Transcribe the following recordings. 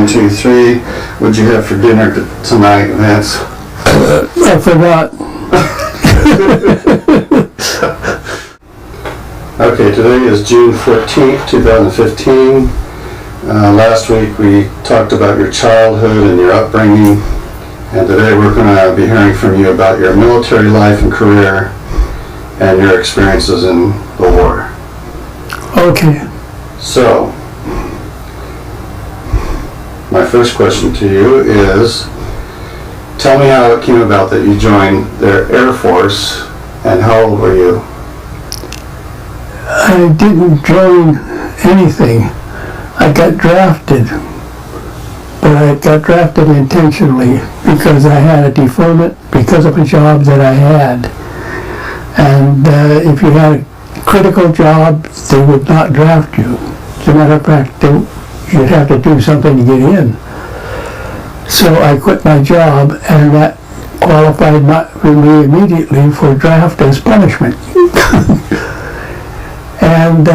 1, 2, 3. What'd you have for dinner tonight, Vance? I forgot. Okay, today is June 14th, 2015. Last week we talked about your childhood and your upbringing, and today we're going to be hearing from you about your military life and career and your experiences in the war. Okay. So, my first question to you is, tell me how it came about that you joined the Air Force, and how old were you? I didn't join anything. I got drafted, but I got drafted intentionally because I had a deferment because of a job that I had. And if you had a critical job, they would not draft you. As a matter of fact, you'd have to do something to get in. So I quit my job, and that qualified me immediately for draft as punishment. And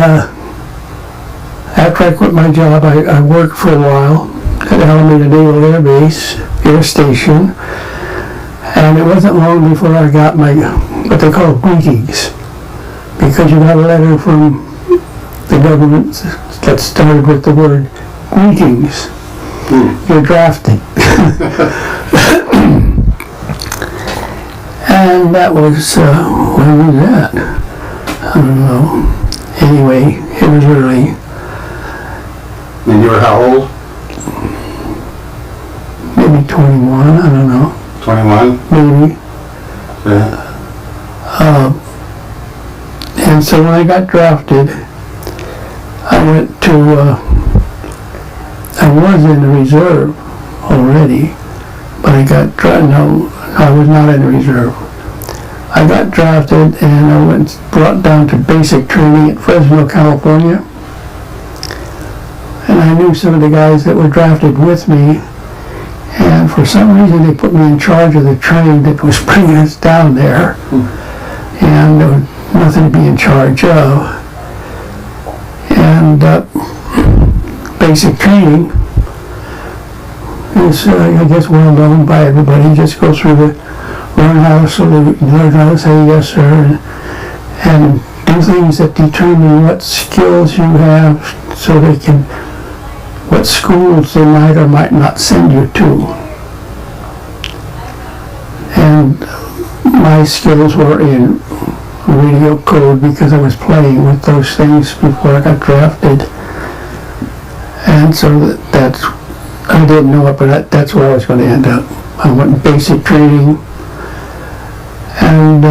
after I quit my job, I worked for a while at Alameda Naval Air Base, Air Station, and it wasn't long before I got my, what they call greetings, because you got a letter from the government that started with the word greetings. You're drafted. And that was, when was that? I don't know. Anyway, it was early. And you were how old? Maybe 21, I don't know. 21? Maybe. Yeah. And so when I got drafted, I went to, I was in the reserve already, but I got drafted, no, I was not in the reserve. I got drafted and I went brought down to basic training at Fresno, California. And I knew some of the guys that were drafted with me, and for some reason they put me in charge of the train that was bringing us down there. And there was nothing to be in charge of. And basic training is, I guess, well known by everybody. You just go through learn how to salute, learn how to say yes sir, and do things that determine what skills you have so they can, what schools they might or might not send you to. And my skills were in radio code because I was playing with those things before I got drafted. And so that's, I didn't know it, but that's where I was going to end up. I went in basic training. And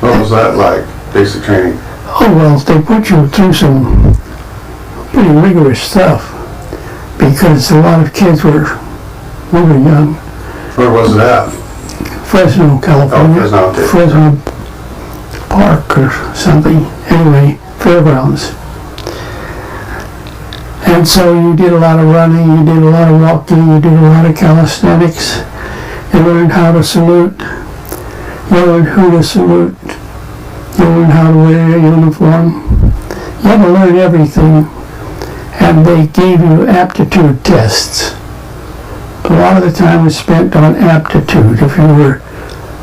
what was that like, basic training? Oh, well, they put you through some pretty rigorous stuff because a lot of kids we were young. Where was it at? Fresno, California. Oh, Fresno. Fresno Park or something. Anyway, fairgrounds. And so you did a lot of running, you did a lot of walking, you did a lot of calisthenics. You learned how to salute. You learned who to salute. You learned how to wear a uniform. You had to learn everything. And they gave you aptitude tests. A lot of the time was spent on aptitude. If you were,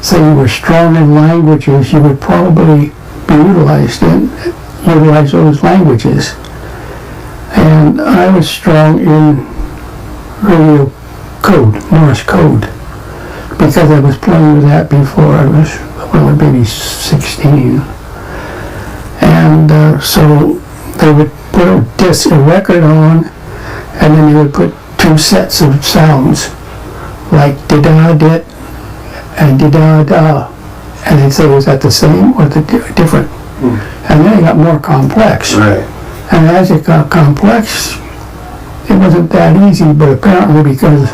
say you were strong in languages, you would probably be utilize those languages. And I was strong in radio code, Morse code, because I was playing with that before I was, well, maybe 16. And so they would put a record on, and then they would put two sets of sounds, like da-da-dit and da-da-da. And they'd say, was that the same or different? And then it got more complex. Right. And as it got complex, it wasn't that easy, but apparently because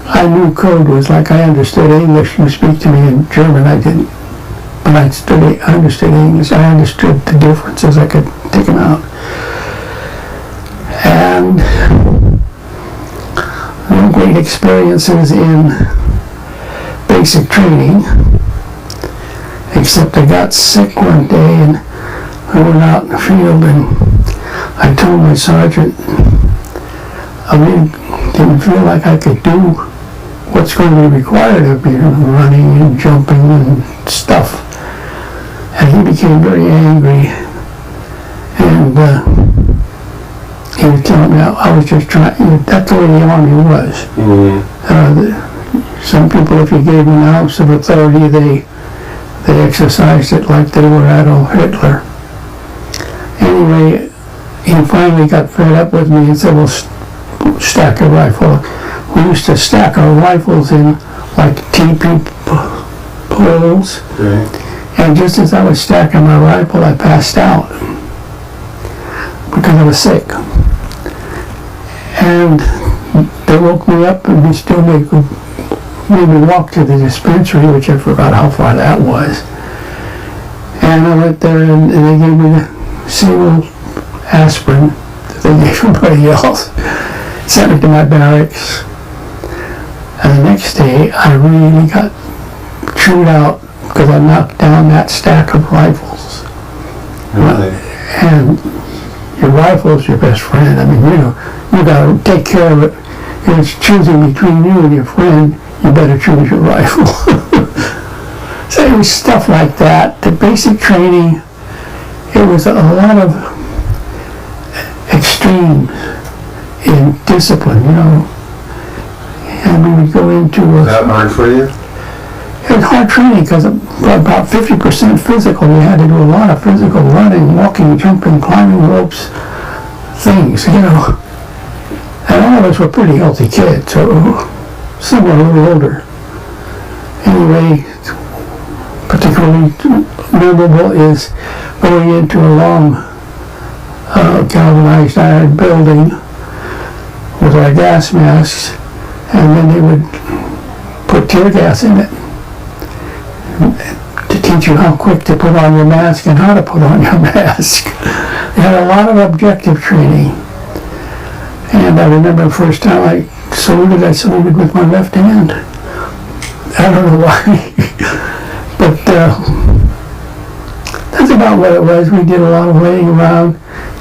I knew code was like I understood English. You speak to me in German, I didn't. But I understood English. I understood the differences. I could take them out. And no great experiences in basic training, except I got sick one day and I went out in the field and I told my sergeant, I really didn't feel like I could do what's going to be required of me, running and jumping and stuff. And he became very angry, and he was telling me I was just trying, that's the way the Army was. Some people, if you gave them an ounce of authority, they exercised it like they were Adolf Hitler. Anyway, he finally got fed up with me and said, well, stack your rifle. We used to stack our rifles in like teepee poles. Right. And just as I was stacking my rifle, I passed out because I was sick. And they woke me up and they still made me walk to the dispensary, which I forgot how far that was. And I went there and they gave me the same old aspirin that they gave everybody else. Sent me to my barracks. And the next day, I really got chewed out because I knocked down that stack of rifles. Really? And your rifle's your best friend. I mean, you gotta take care of it. If it's choosing between you and your friend, you better choose your rifle. So it was stuff like that. The basic training, it was a lot of extreme in discipline, And we would go into... Was that hard for you? It was hard training because about 50% physical. You had to do a lot of physical running, walking, jumping, climbing ropes, things, And all of us were pretty healthy kids, so some were a little older. Anyway, particularly memorable is going into a long galvanized iron building with our gas masks, and then they would put tear gas in it to teach you how quick to put on your mask and how to put on your mask. They had a lot of objective training. And I remember the first time I saluted with my left hand. I don't know why. But that's about what it was. We did a lot of laying around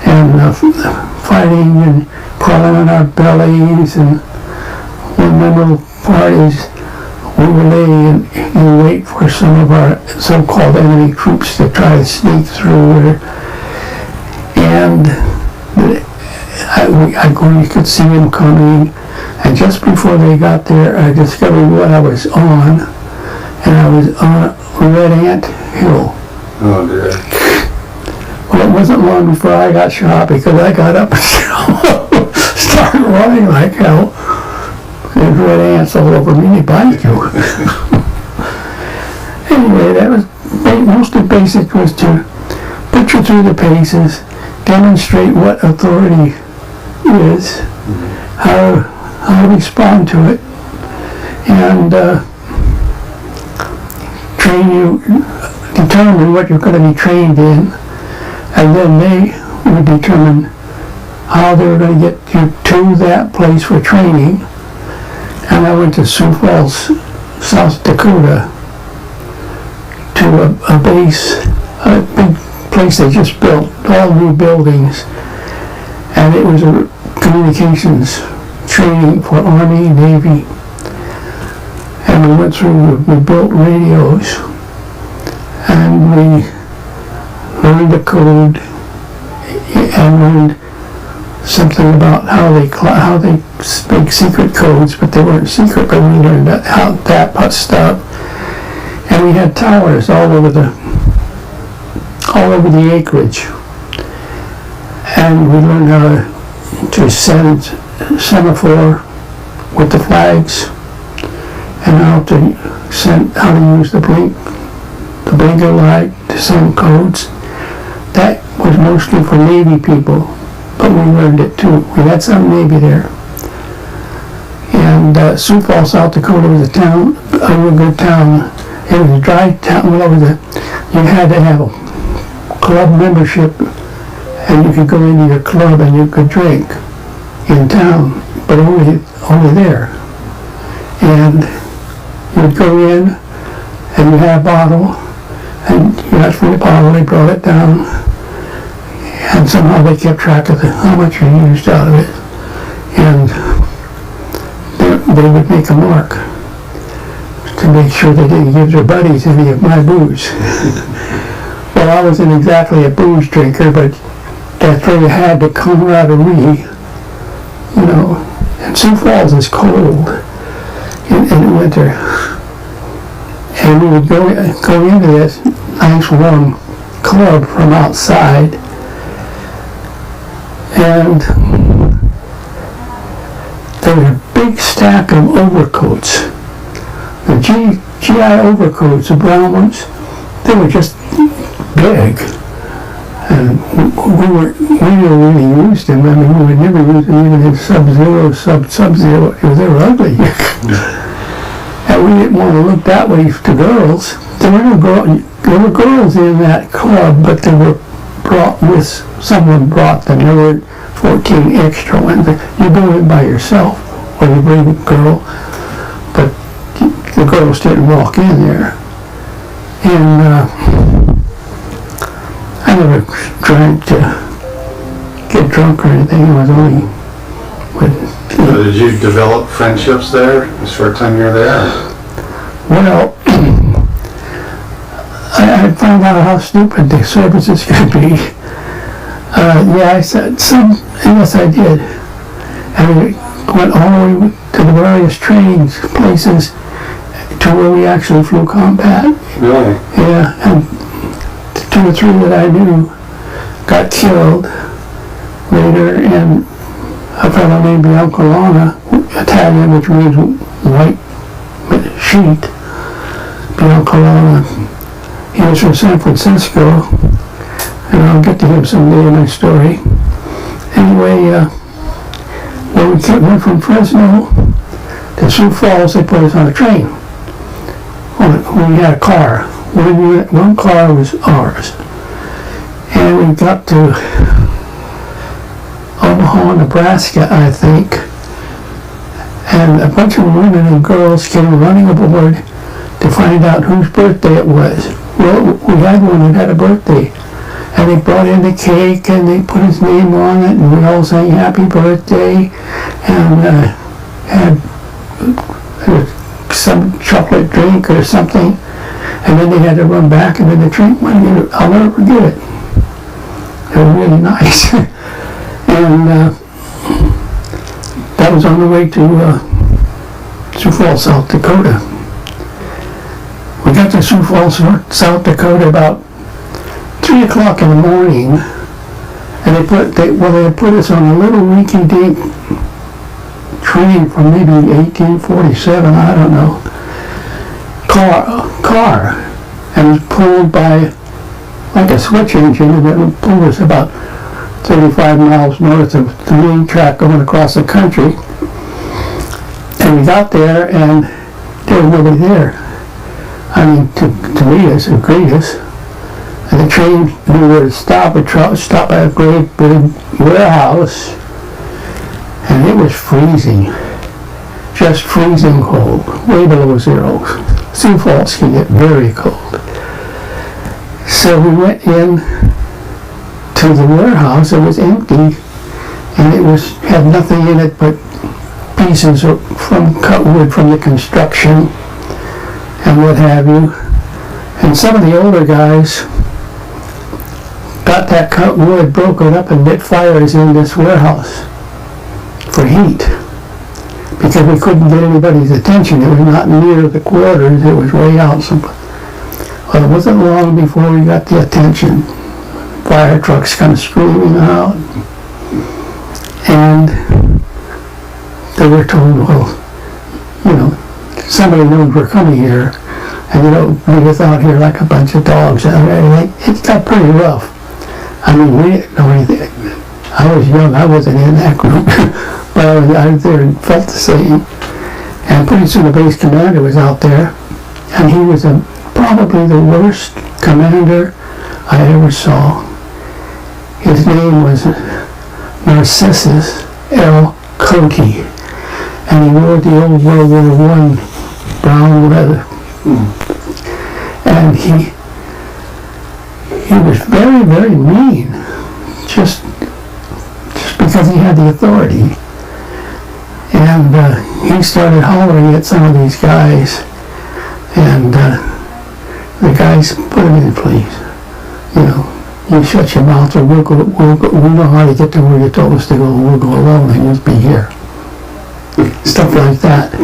and fighting and crawling on our bellies. And one memorable part is we were laying in wait for some of our so-called enemy troops to try to sneak through. And you could see them coming. And just before they got there, I discovered what I was on. And I was on Red Ant Hill. Oh, dear. Well, it wasn't long before I got shot because I got up and started running like hell. There's red ants all over me, they bite you. Anyway, that was mostly basic, was to put you through the paces, demonstrate what authority is, how to respond to it, and train you, determine what you're going to be trained in, and then they would determine how they were going to get you to that place for training. And I went to Sioux Falls, South Dakota, to a base, a big place they just built, all new buildings. And it was a communications training for Army, Navy. And we went through, we built radios, and we learned the code, and learned something about how they speak secret codes, but they weren't secret, but we learned how that stuff. And we had towers all over the acreage. And we learned how to send semaphore with the flags, and how to use the blinker light to send codes. That was mostly for Navy people, but we learned it too. We had some Navy there. And Sioux Falls, South Dakota was a real good town. It was a dry town. Well, you had to have a club membership, and you could go into your club and you could drink in town, but only there. And you'd go in and you had a bottle, and you asked for the bottle, they brought it down, and somehow they kept track of how much you used out of it. And they would make a mark to make sure they didn't give their buddies any of my booze. Well, I wasn't exactly a booze drinker, but that's where you had the camaraderie, you know. And Sioux Falls is cold in the winter. And we would go into this nice warm club from outside, and there was a big stack of overcoats. The GI overcoats, the brown ones, they were just big. And we never really used them. I mean, we would never use them even in sub-zero. They were ugly. And we didn't want to look that way to girls. There were girls in that club, but they were brought with, someone brought them. There were 14 extra ones. You go in by yourself, or you bring a girl, but the girls didn't walk in there. And I never drank to get drunk or anything. It was only with... So did you develop friendships there the short time you were there? Well, I found out how stupid the services could be. Yeah, I said some, yes I did. And we went all the way to the various training places to where we actually flew combat. Really? Yeah, and 2 or 3 that I knew got killed later, and a fellow named Biancalana, Italian, which means white sheet. Biancalana, he was from San Francisco, and I'll get to him someday in my story. Anyway, when we went from Fresno to Sioux Falls, they put us on a train. We had a car. One car was ours. And we got to Omaha, Nebraska, I think. And a bunch of women and girls came running aboard to find out whose birthday it was. Well, we had one that had a birthday. And they brought in the cake and they put his name on it, and we all sang happy birthday, and had some chocolate drink or something. And then they had to run back, and then the train went in. I'll never forget it. It was really nice. And that was on the way to Sioux Falls, South Dakota. We got to Sioux Falls, South Dakota about 3 o'clock in the morning, and they had put us on a little rinky-dink train from maybe 1847, I don't know, car, and it was pulled by like a switch engine, and it pulled us about 35 miles north of the main track going across the country. And we got there, and there was nobody there. I mean, to meet us and greet us. And the train knew where to stop. It stopped at a great big warehouse, and it was freezing, just freezing cold, way below zero. Sioux Falls can get very cold. So we went in to the warehouse. It was empty, and it had nothing in it but pieces from cut wood from the construction and what have you. And some of the older guys got that cut wood, broke it up, and lit fires in this warehouse for heat, because we couldn't get anybody's attention. It was not near the quarters. It was way out somewhere. Well, it wasn't long before we got the attention. Fire trucks come screaming out, and they were told, well, you know, somebody knows we're coming here, and you don't leave us out here like a bunch of dogs. It got pretty rough. I mean, we didn't know anything. I was young. I wasn't in that group, but I was there and felt the same. And pretty soon the base commander was out there, and he was probably the worst commander I ever saw. His name was Narcissus L. Cote, and he wore the old World War I brown leather. And he was very, very mean, just because he had the authority. And he he started hollering at some of these guys, and the guys put him in, please. You know, you shut your mouth, or we know how to get to where you told us to go. We'll go alone, and you'll be here. Stuff like that.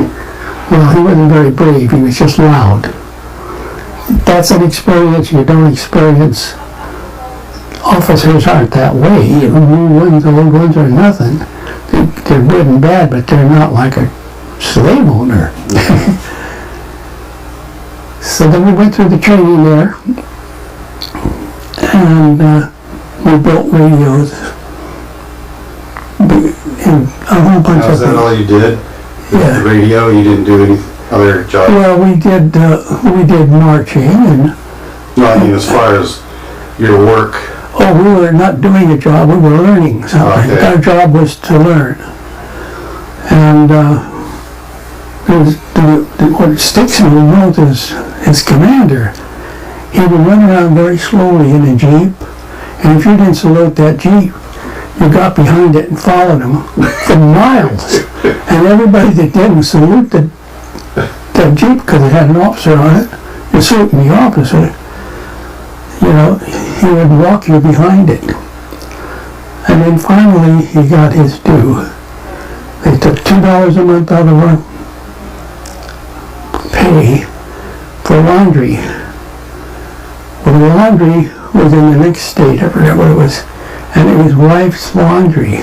Well, he wasn't very brave. He was just loud. That's an experience you don't experience. Officers aren't that way. New ones, old ones are nothing. They're good and bad, but they're not like a slave owner. So then we went through the training there, and we built radios and a whole bunch Now, of is that things. all you did? Yeah. The radio? You didn't do any other job? Well, we did marching, and No, I mean as far as your work. we were not doing a job, we were learning something. Okay. Our job was to learn. And what sticks in the most is his commander. He would run around very slowly in a Jeep, and if you didn't salute that Jeep, you got behind it and followed him for miles. And everybody that didn't salute the Jeep, because it had an officer on it, you're saluting the officer, you know, he would walk you behind it. And then finally he got his due. They took $2 a month out of our pay for laundry. Well, the laundry was in the next state, I forget what it was, and it was wife's laundry.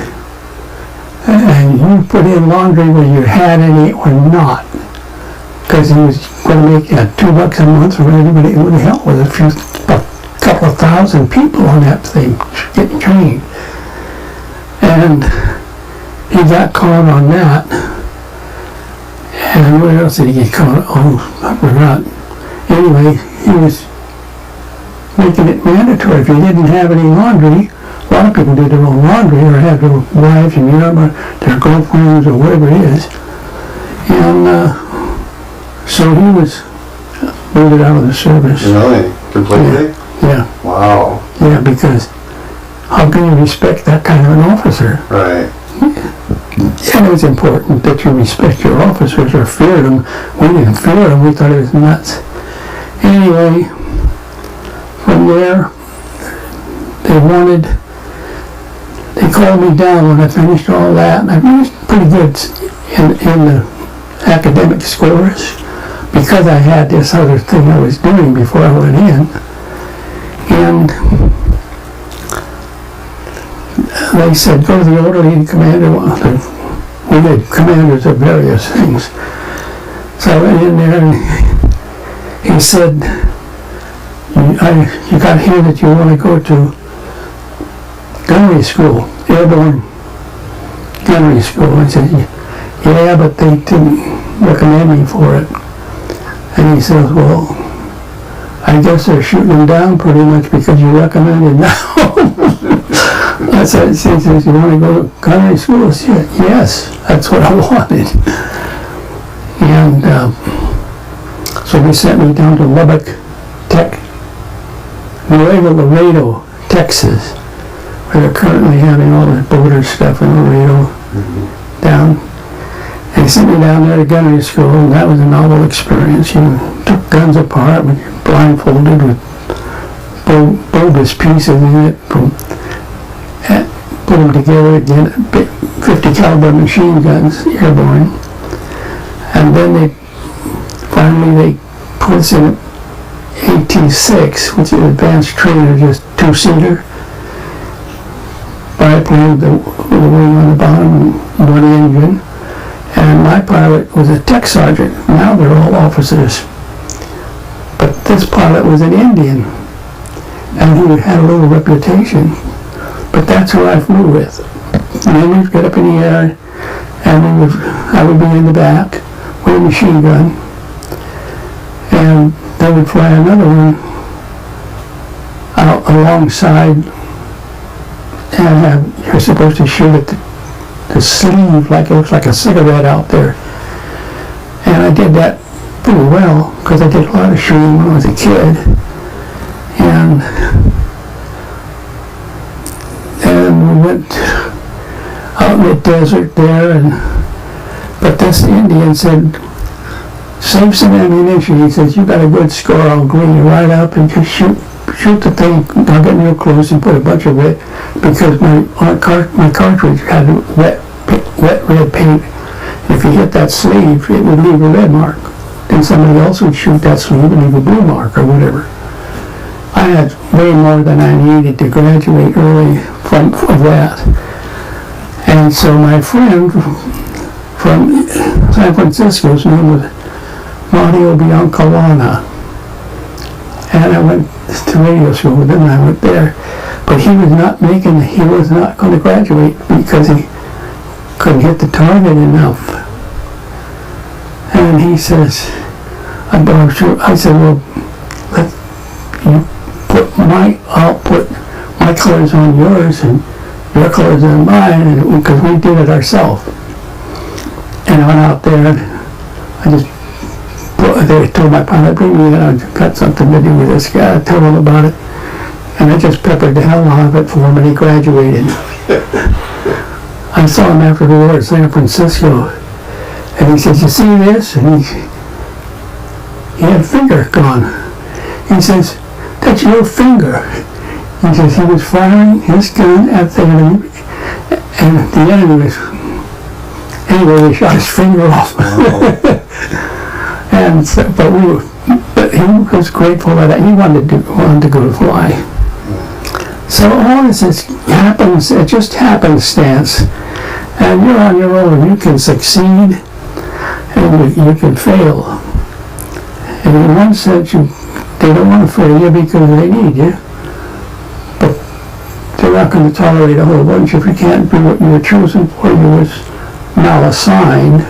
And you put in laundry whether you had any or not, because he was going to make $2 a month for everybody. What the hell was a couple of thousand people on that thing getting trained. And he got caught on that. And where else did he get caught? I forgot. Anyway, he was making it mandatory. If you didn't have any laundry, a lot of people did their own laundry or had their wives and their girlfriends or whatever it is. And so he was booted out of the service. Really? Completely? Yeah. Wow. Yeah, because how can you respect that kind of an officer? Right. And it was important that you respect your officers or fear them. We didn't fear them, we thought it was nuts. Anyway, from there, they called me down when I finished all that, and I finished pretty good in the academic scores because I had this other thing I was doing before I went in. And they said, go to the orderly commander. We had commanders of various things. So I went in there and he said, you got here that you want to go to gunnery school, airborne gunnery school. I said, yeah, but they didn't recommend me for it. And he says, well, I guess they're shooting them down pretty much because you recommended now. I said, he says, you want to go to gunnery school? I said, yes, that's what I wanted. And so they sent me down to Nuevo Laredo, Texas, where they're currently having all the border stuff in Laredo down. And they sent me down there to gunnery school, and that was a novel experience. You took guns apart, when you're blindfolded with bogus pieces in it, put them together again, 50 caliber machine guns, airborne. And then they put us in AT-6, which is advanced trainer, just two-seater. Biplane with a wing on the bottom and one engine. And my pilot was a tech sergeant. Now they're all officers. But this pilot was an Indian, and he had a little reputation. But that's who I flew with. And then we'd get up in the air, and I would be in the back with a machine gun, and they would fly another one out alongside, and you're supposed to shoot at the sleeve like it looks like a cigarette out there. And I did that pretty well because I did a lot of shooting when I was a kid. And we went out in the desert there, and But this Indian said, save some ammunition. He says, you got a good score, I'll green you right up and just shoot the thing. I'll get real close and put a bunch of it, because my cartridge had wet red paint. If you hit that sleeve, it would leave a red mark. Then somebody else would shoot that sleeve and leave a blue mark or whatever. I had way more than I needed to graduate early from that. And so my friend from San Francisco's name was Mario Biancalana. And I went to radio school with him, and I went there. But he was not going to graduate because he couldn't hit the target enough. And he says, I said, well, I'll put my colors on yours and your colors on mine, because we did it ourselves. And I went out there and they told my pilot, bring me in, I've got something to do with this guy. I told him about it. And I just peppered the hell out of it for him, and he graduated. I saw him after the war at San Francisco, and he says, you see this? And he had a finger gone. He says, that's your finger. He says he was firing his gun at the enemy, and the enemy was, anyway, they shot his finger off. And so, but he was grateful that he wanted to go to fly. So all this happens, it just happenstance, and you're on your own. You can succeed, and you can fail. And in one sense, they don't want to fail you because they need you, but they're not going to tolerate a whole bunch if you can't do what you were chosen for. You was malassigned,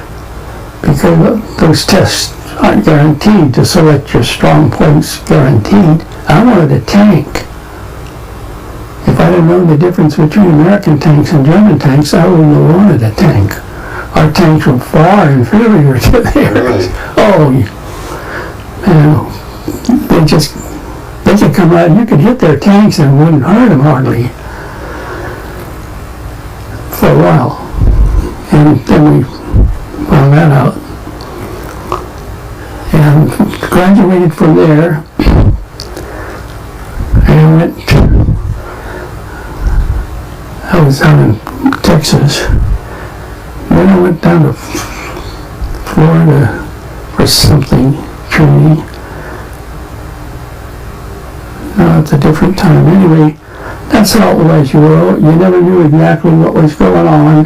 because those tests aren't guaranteed to select your strong points, guaranteed. I wanted a tank. If I'd have known the difference between American tanks and German tanks, I wouldn't have wanted a tank. Our tanks were far inferior to theirs. Really? Oh, they could come out, you could hit their tanks and it wouldn't hurt them hardly for a while. And then we found that out. And graduated from there, and I was out in Texas. Then I went down to Florida for something, training. It's a different time. Anyway, that's how it was. You never knew exactly what was going on.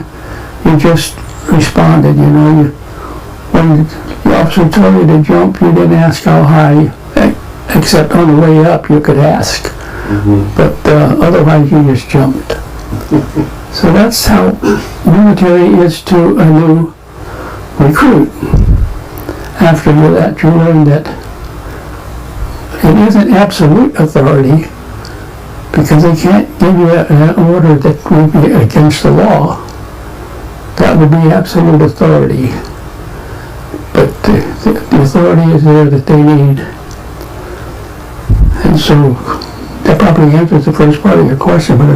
You just responded, when the officer told you to jump, you didn't ask how high, except on the way up you could ask. Mm-hmm. But otherwise you just jumped. So that's how military is to a new recruit. After that, you learn that it isn't absolute authority, because they can't give you an order that would be against the law. That would be absolute authority. But the authority is there that they need. And so that probably answers the first part of your question, but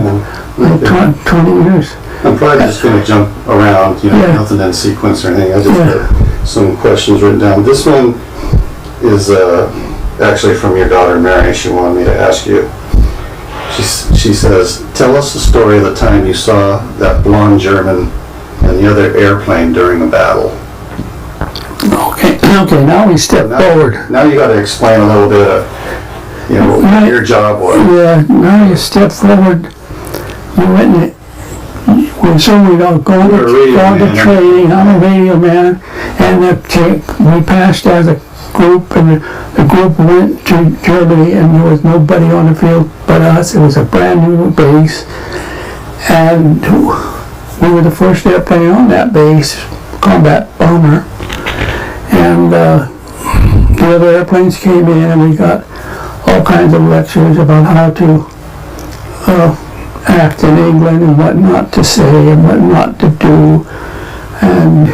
like 20 years. I'm probably just going to jump around, nothing in sequence or anything. I just got some questions written down. This one is actually from your daughter Mary. She wanted me to ask you. She says, tell us the story of the time you saw that blonde German and the other airplane during a battle. Okay, now we step forward. Now you got to explain a little bit of, what your job was. Yeah, now you step forward. You went we don't go to training. I'm a radio man, and we passed as a group, and the group went to Germany, and there was nobody on the field but us. It was a brand new base, and we were the first airplane on that base, combat bomber, and the other airplanes came in, and we got all kinds of lectures about how to act in England and what not to say and what not to do, and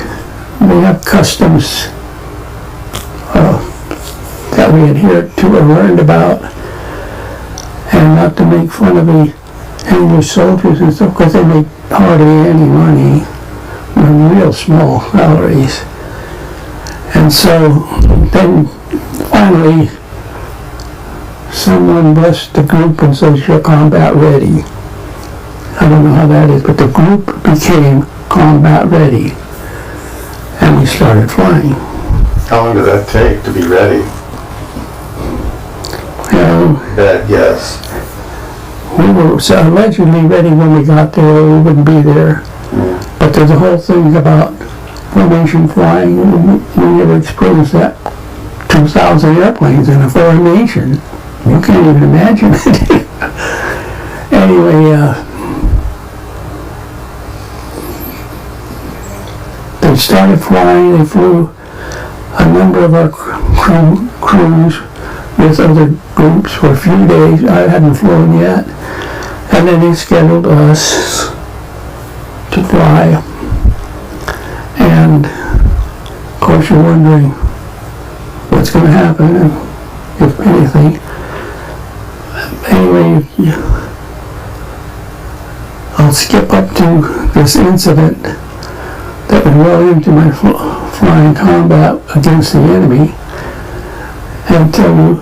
we have customs that we adhere to or learned about, and not to make fun of the English soldiers and stuff, because they make hardly any money. on real small salaries. And so then finally someone blessed the group and says, "You're combat ready." I don't know how that is, but the group became combat ready. And we started flying. How long did that take to be ready? Bad guess. We were allegedly ready when we got there, or we wouldn't be there. But there's a whole thing about formation flying. We never experienced that. 2,000 airplanes in a foreign nation. You can't even imagine it. Anyway, they started flying. They flew a number of our crews with other groups for a few days. I hadn't flown yet. And then they scheduled us to fly. And of course you're wondering what's going to happen, and if anything. Anyway, I'll skip up to this incident that was well into my flying combat against the enemy, and tell you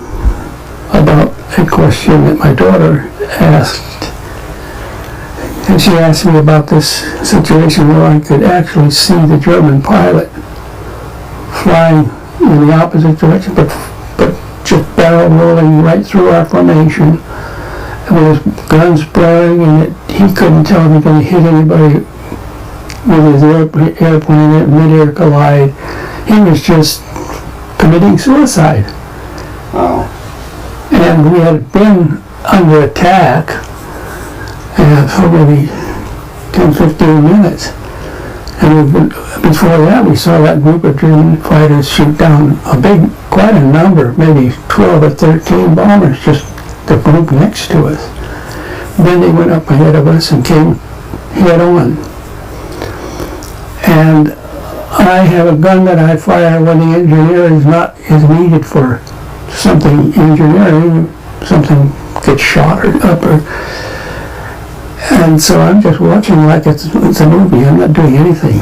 about a question that my daughter asked. And she asked me about this situation where I could actually see the German pilot flying in the opposite direction, but just barrel rolling right through our formation with his guns blaring, and he couldn't tell if he could hit anybody with his airplane at mid-air collide. He was just committing suicide. Wow. And we had been under attack for maybe 10-15 minutes. And before that, we saw that group of German fighters shoot down quite a number, maybe 12 or 13 bombers, just the group next to us. Then they went up ahead of us and came head on. And I have a gun that I fire when the engineer is needed for something engineering, something gets shot or up, and so I'm just watching like it's a movie. I'm not doing anything.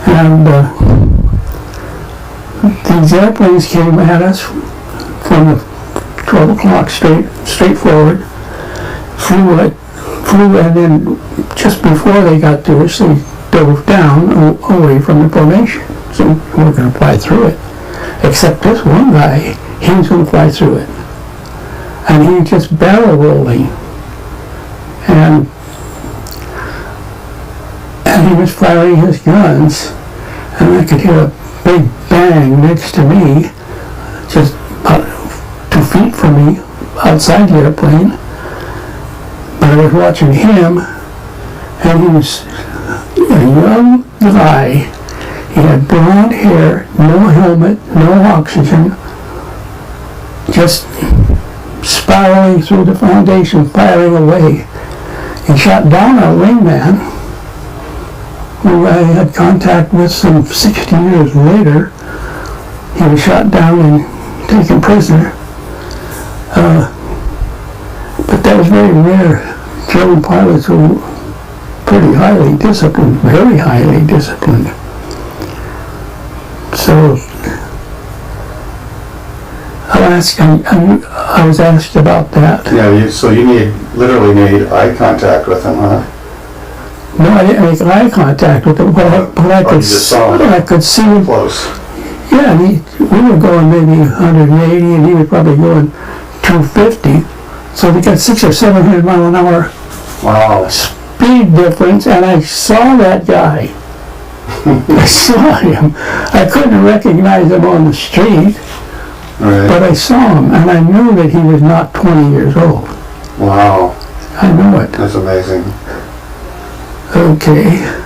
And these airplanes came at us from the 12 o'clock straight forward, flew, and then just before they got to us, they dove down away from the formation. So we were going to fly through it. Except this one guy, he was going to fly through it. And he was just barrel rolling. And he was firing his guns, and I could hear a big bang next to me, just about 2 feet from me, outside the airplane. But I was watching him, and he was a young guy. He had blonde hair, no helmet, no oxygen, just spiraling through the foundation, firing away. He shot down our wingman, who I had contact with some 60 years later. He was shot down and taken prisoner. But that was very rare. German pilots were pretty highly disciplined, very highly disciplined. So I was asked about that. Yeah, so you literally made eye contact with him, huh? No, I didn't make eye contact with him, but I could see him close. Yeah, we were going maybe 180, and he was probably going 250. So we got 600 or 700 mile an hour Wow. speed difference, and I saw that guy. I saw him. I couldn't recognize him on the street, Right. but I saw him, and I knew that he was not 20 years old. Wow. I knew it. That's amazing. Okay.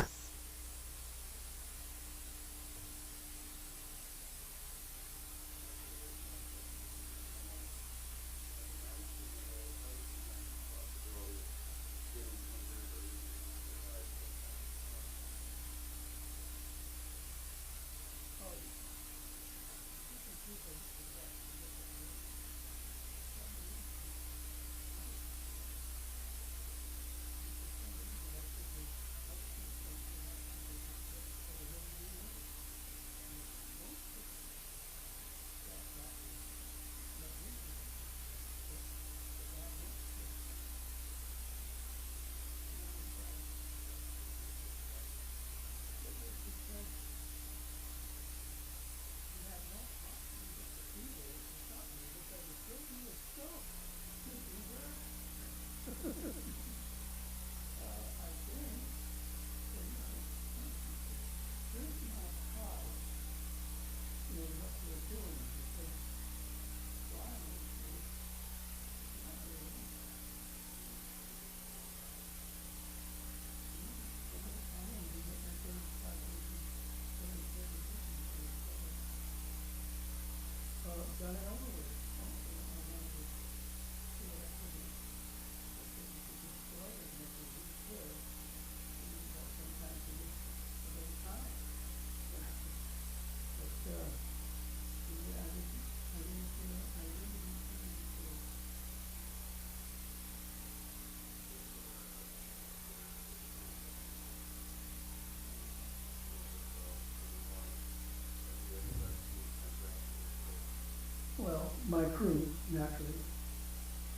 my crew, naturally,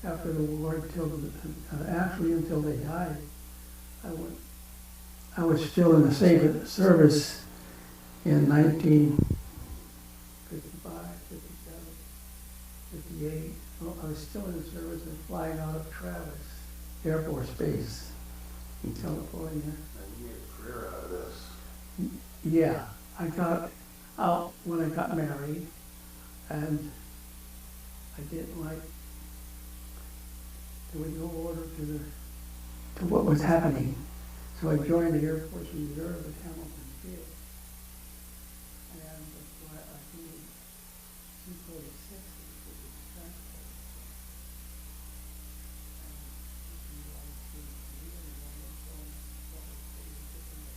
after the war, actually until they died. I was still in the service in 1955, 57, 58. Well, I was still in the service and flying out of Travis Air Force Base in California. And you made a career out of this. Yeah, I got out when I got married, and I didn't like, there was no order to what was happening. So I joined the Air Force Reserve at Hamilton Field. And that's why I flew C-46, which was a transport. And you know, I was doing Korea, and I was going to different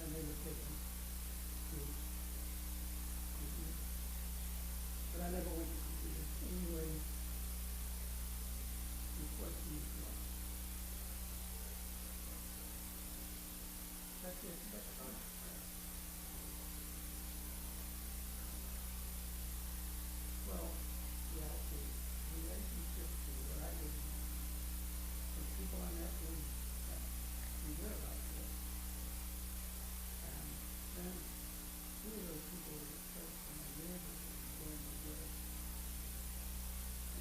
and they were taken to, but I never went to Korea anyway. The question is what? That's it. Well, yeah, the relationship to what I did, the people I met in Korea like this, and then two of those people were expressed from my neighbors going to jail.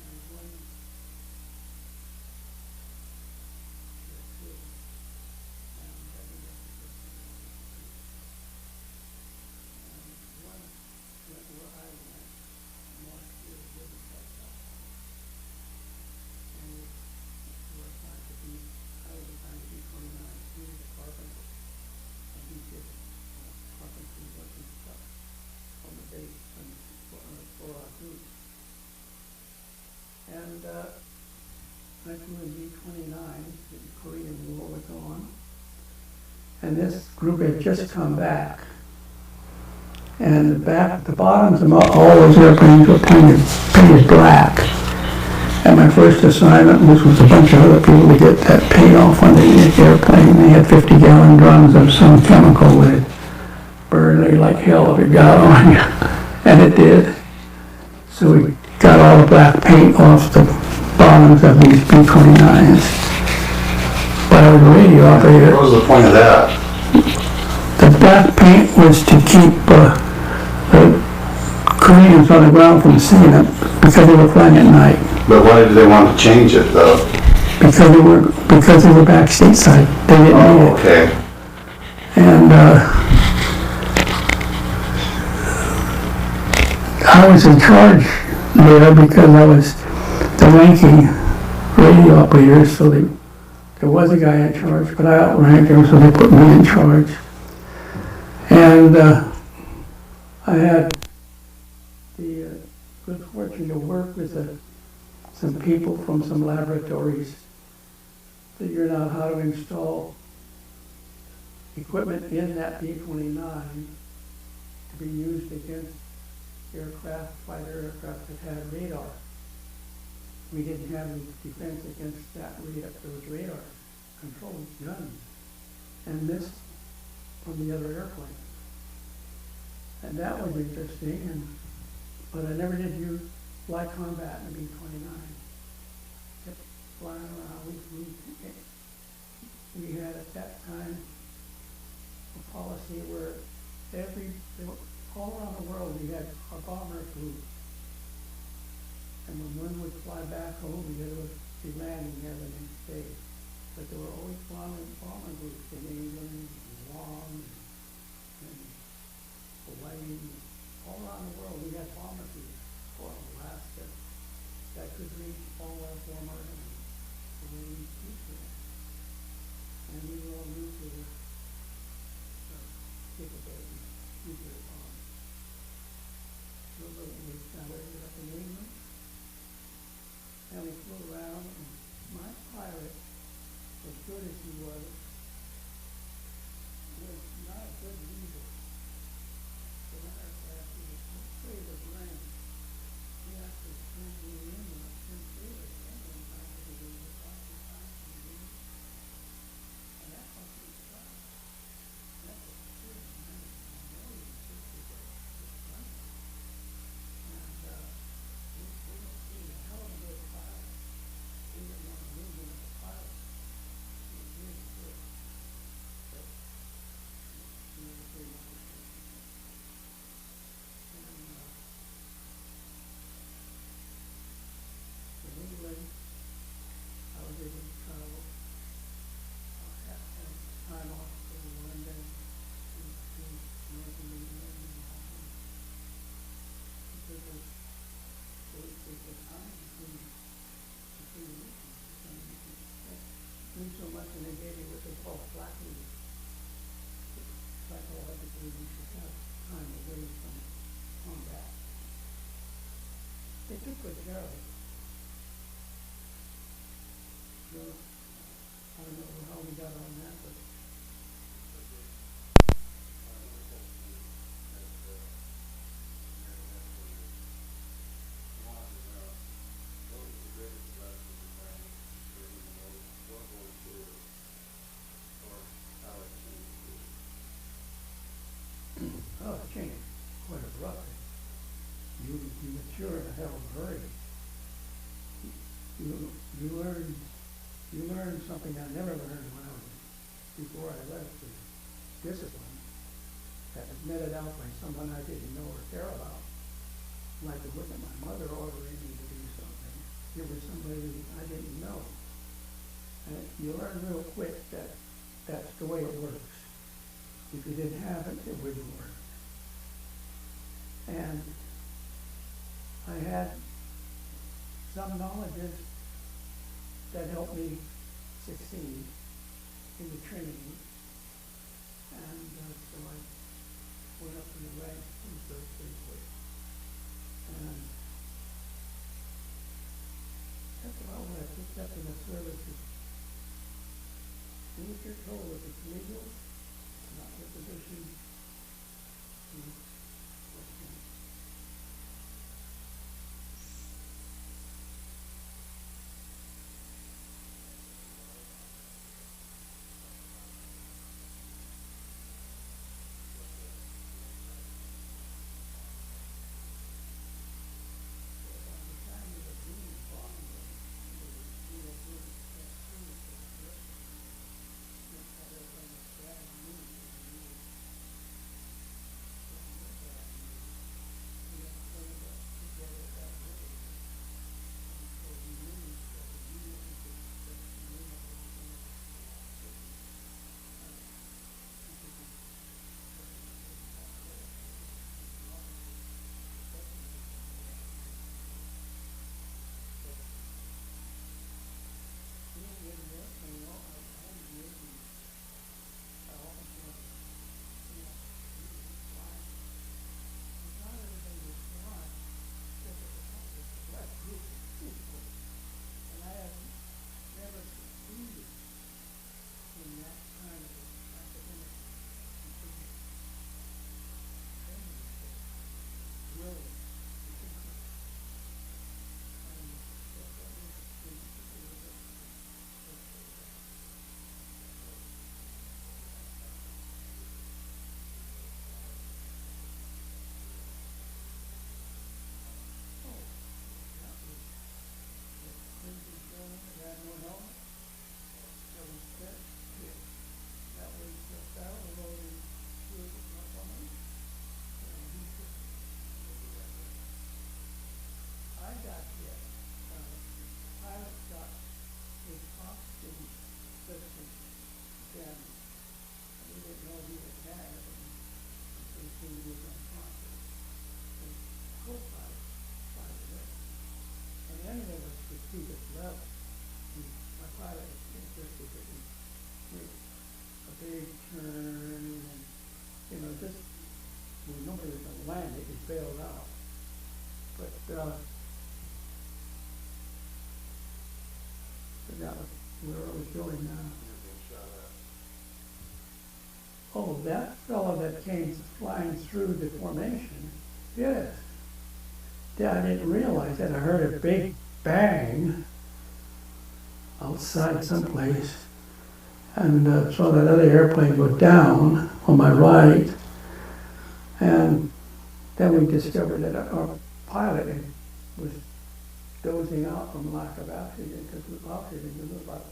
And one was killed, and I ended up with and one went where I went, Mark here living back out. And we were assigned to be, I was assigned to be 29, he was a carpenter, and he did carpentry work and stuff on the base and for our group. And I flew in B-29, the Korean War was on, and this group had just come back. And the bottoms of all those airplanes were painted black. And my first assignment was with a bunch of other people to get that paint off on the airplane. They had 50-gallon drums of some chemical that burned like hell if it got on you. And it did. So we got all the black paint off the bottoms of these B-29s. But I was a radio operator. What was the point of that? The black paint was to keep the Koreans on the ground from seeing it because they were flying at night. But why did they want to change it, though? Because they were back stateside. They didn't need it. Okay. And I was in charge there because I was the ranking radio operator, so there was a guy in charge, but I outranked him, so they put me in charge. And I had the good fortune to work with some people from some laboratories, figuring out how to install equipment in that B-29 to be used against fighter aircraft that had radar. We didn't have any defense against that radar. There was radar controlled guns and missed from the other airplane. And that was interesting, but I never did use light combat in the B-29. Kept flying around. We had at that time a policy where all around the world we had our bomber group. And when one would fly back home, the other would be landing there the next day. But there were always bomber groups in England, Guam, and Hawaii, all around the world. We had bomber groups for Alaska that could reach all our former Marine future. And we were all nuclear capability, nuclear bombs. So we ended up in England, and we flew around, and my pilot, as good as he was not a good leader. The aircraft, he was afraid of rain. He actually turned me in and I turned through it. And then I had to do the 5 times and and they gave me what they call flat leave. Psychologically, you should have time away from combat. They took good care of it. So, I don't know how we got on that, but oh, it changed quite abruptly. You mature in a hell of a hurry. You learn something I never learned when I was before I left, was discipline that was meted out by someone I didn't know or care about. Like it wasn't my mother ordering me to do something. It was somebody I didn't know. And you learn real quick that that's the way it works. If you didn't have it, it wouldn't work. And I had some knowledges that helped me succeed in the training. And so I went up in the ranks pretty quick. And that's about what I picked up in the services. Do what you're told if it's legal, it's not your position. Nobody was going to land it, it bailed out. But that was where I was going now. Oh, that fellow that came flying through the formation, yes. Yeah, I didn't realize that. I heard a big bang outside someplace, and saw that other airplane go down on my right. And then we discovered that our pilot was dozing out from lack of oxygen, because with oxygen we were about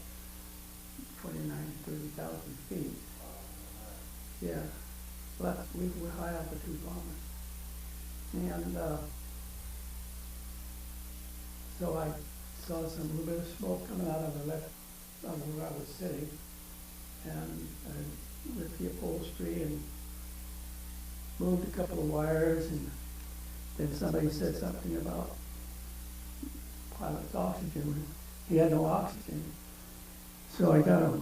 30,000 feet. Yeah, we were high altitude bombers. And so I saw some little bit of smoke coming out of the left, where I was sitting, and I lifted the upholstery and moved a couple of wires, and then somebody said something about pilot's oxygen. He had no oxygen. So I got a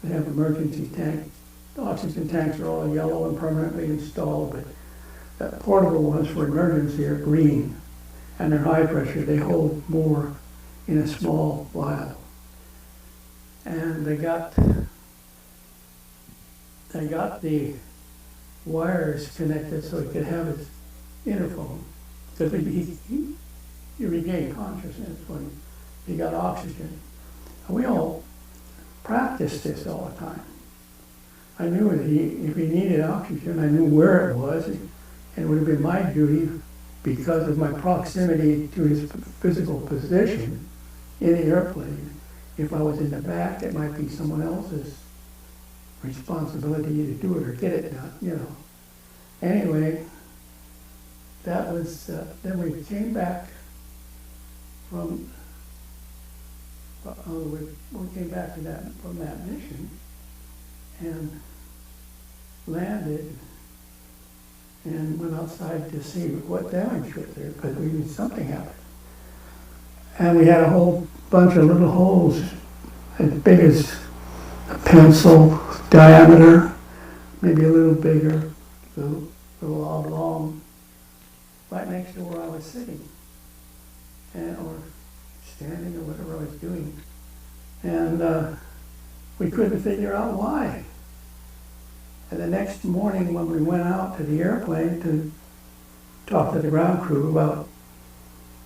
They have emergency tank. The oxygen tanks are all yellow and permanently installed, but the portable ones for emergency are green. And they're high pressure. They hold more in a small vial. And they got the wires connected so he could have his interphone. Because he regained consciousness when he got oxygen. And we all practiced this all the time. I knew that if he needed oxygen, I knew where it was, and it would have been my duty, because of my proximity to his physical position in the airplane. If I was in the back, it might be someone else's responsibility to do it or get it done, you know. Anyway, that was, then we came back from, we came back to from that mission and landed and went outside to see what damage was there, because we knew something happened. And we had a whole bunch of little holes as big as a pencil diameter, maybe a little bigger, a little oblong, right next to where I was sitting, or standing, or whatever I was doing. And we couldn't figure out why. And the next morning when we went out to the airplane to talk to the ground crew about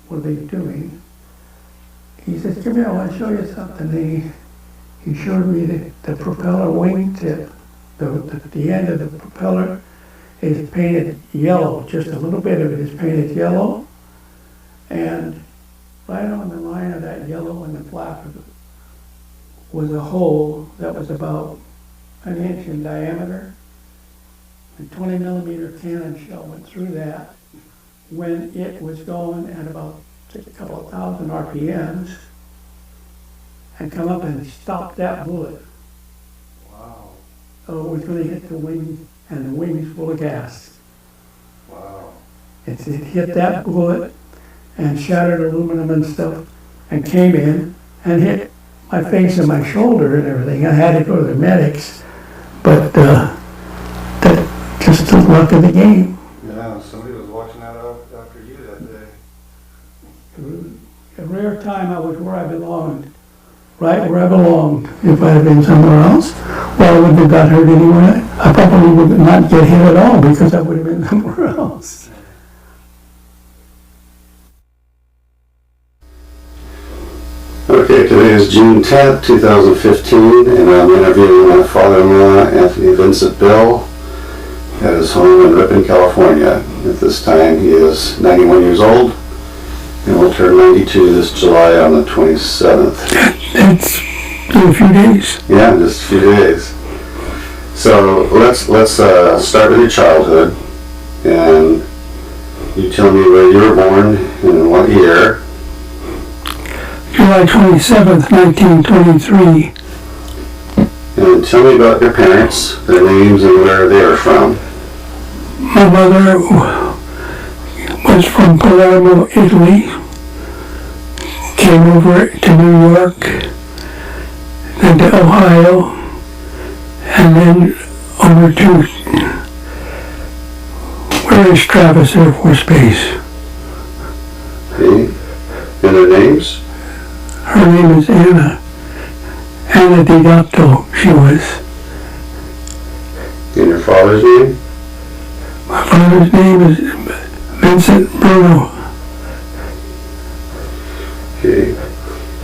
what they were doing, he says, "Come here, I want to show you something." He showed me the propeller wing tip. The end of the propeller is painted yellow. Just a little bit of it is painted yellow. And right on the line of that yellow and the black of it was a hole that was about an inch in diameter. A 20 millimeter cannon shell went through that when it was going at about a couple of thousand RPMs and come up and stop that bullet. Wow. So it was going to hit the wing, and the wing's full of gas. Wow. It hit that bullet and shattered aluminum and stuff and came in and hit my face and my shoulder and everything. I had to go to the medics, but that just the luck of the game. Yeah, somebody was watching that after you that day. A rare time I was where I belonged, right where I belonged. If I had been somewhere else, well, I wouldn't have got hurt anyway. I probably would not get hit at all because I would have been somewhere else. Okay, today is June 10th, 2015, and I'm interviewing my father-in-law, Anthony Vincent Bill, at his home in Ripon, California. At this time, he is 91 years old, and will turn 92 this July on the 27th. It's in a few days. Yeah, just a few days. So let's start with your childhood, and you tell me where you were born and what year. July 27th, 1923. And tell me about your parents, their names, and where they are from. My mother was from Palermo, Italy. Came over to New York, then to Ohio, and then over to where is Travis Air Force Base. Okay. And their names? Her name is Anna Di Gatto, she was. And your father's name? My father's name is Vincent Bruno. Okay.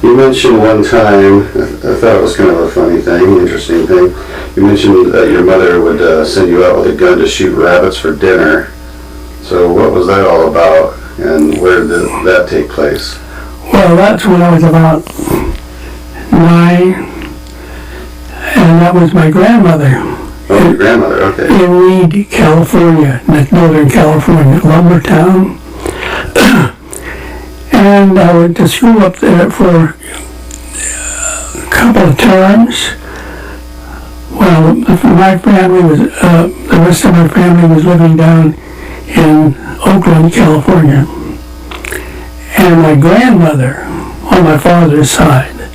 You mentioned one time, I thought it was kind of a funny thing, interesting thing. You mentioned that your mother would send you out with a gun to shoot rabbits for dinner. So what was that all about, and where did that take place? Well, that's when I was about 9, and that was my grandmother. Oh, your grandmother, okay. In Reed, California, Northern California, lumber town. And I went to school up there for a couple of terms. Well, my family was, the rest of my family was living down in Oakland, California. And my grandmother, on my father's side,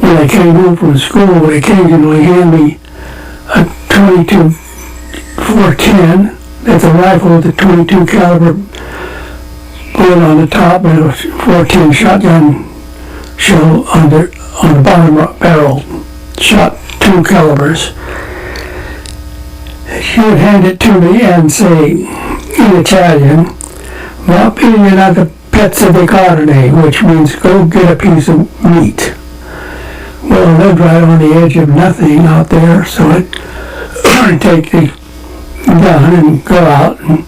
when I came home from school, would occasionally hand me a 22 410. That's a rifle with a 22 caliber bullet on the top and a 410 shotgun shell on the bottom barrel. Shot 2 calibers. She would hand it to me and say, in Italian, "Va pigliare the pezzo di carne," which means go get a piece of meat. Well, I lived right on the edge of nothing out there, so I'd take the gun and go out, and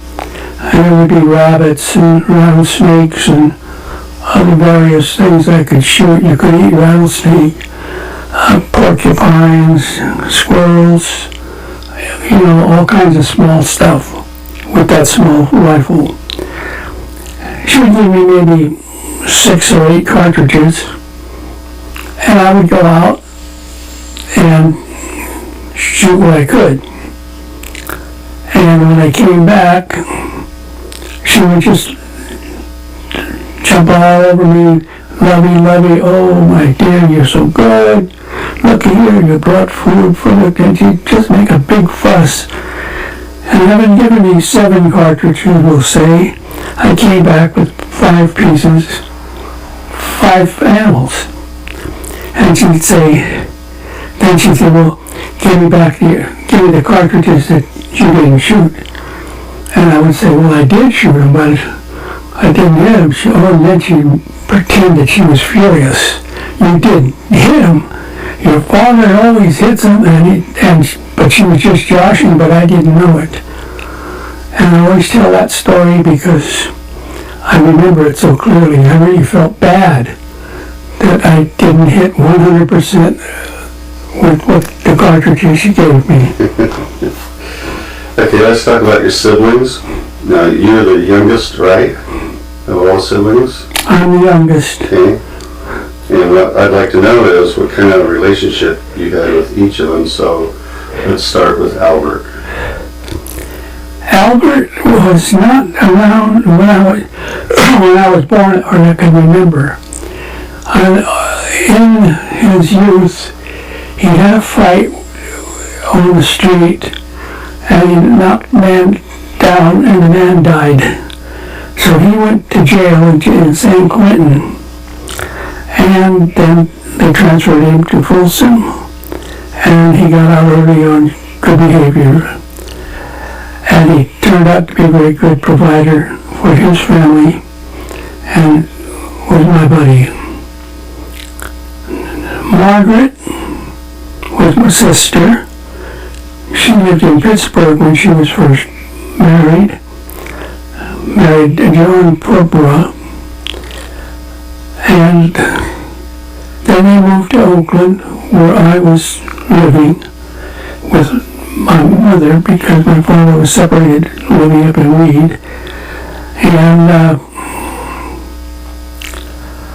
there would be rabbits and rattlesnakes and other various things I could shoot. You could eat rattlesnake, porcupines, squirrels, all kinds of small stuff with that small rifle. She would give me maybe 6 or 8 cartridges, and I would go out and shoot what I could. And when I came back, she would just jump all over me, lovey, "Oh my dear, you're so good. Look here, you brought food for the," and she'd just make a big fuss. And having given me 7 cartridges, we'll say, I came back with 5 pieces, 5 animals. And she'd say, "Well, give me the cartridges that you didn't shoot." And I would say, "Well, I did shoot them, but I didn't hit them." And then she'd pretend that she was furious. "You didn't hit him. Your father always hits him," but she was just joshing, but I didn't know it. And I always tell that story because I remember it so clearly. I really felt bad that I didn't hit 100% with what the cartridges she gave me. Okay, let's talk about your siblings. Now, you're the youngest, right, of all siblings? I'm the youngest. Okay. And what I'd like to know is what kind of relationship you had with each of them. So let's start with Albert. Albert was not around when I was born, or I can remember. In his youth, he had a fight on the street, and he knocked a man down, and the man died. So he went to jail in San Quentin, and then they transferred him to Folsom, and he got out early on good behavior. And he turned out to be a very good provider for his family, and was my buddy. Margaret was my sister. She lived in Pittsburgh when she was first married John Purborough, and then they moved to Oakland, where I was living with my mother because my father was separated, living up in Weed. And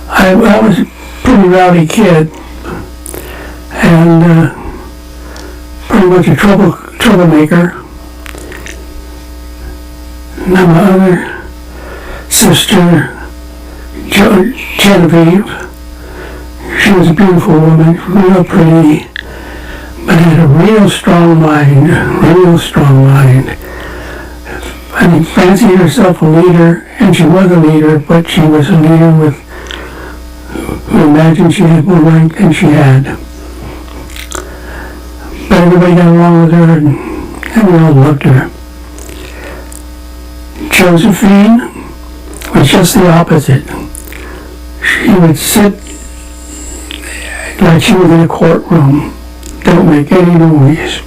I was a pretty rowdy kid, and pretty much a troublemaker. Now my other sister, Genevieve, she was a beautiful woman, real pretty, but had a real strong mind. I mean, fancied herself a leader, and she was a leader, but she was a leader who imagined she had more rank than she had. But everybody got along with her, and we all loved her. Josephine was just the opposite. She would sit like she was in a courtroom, don't make any noise.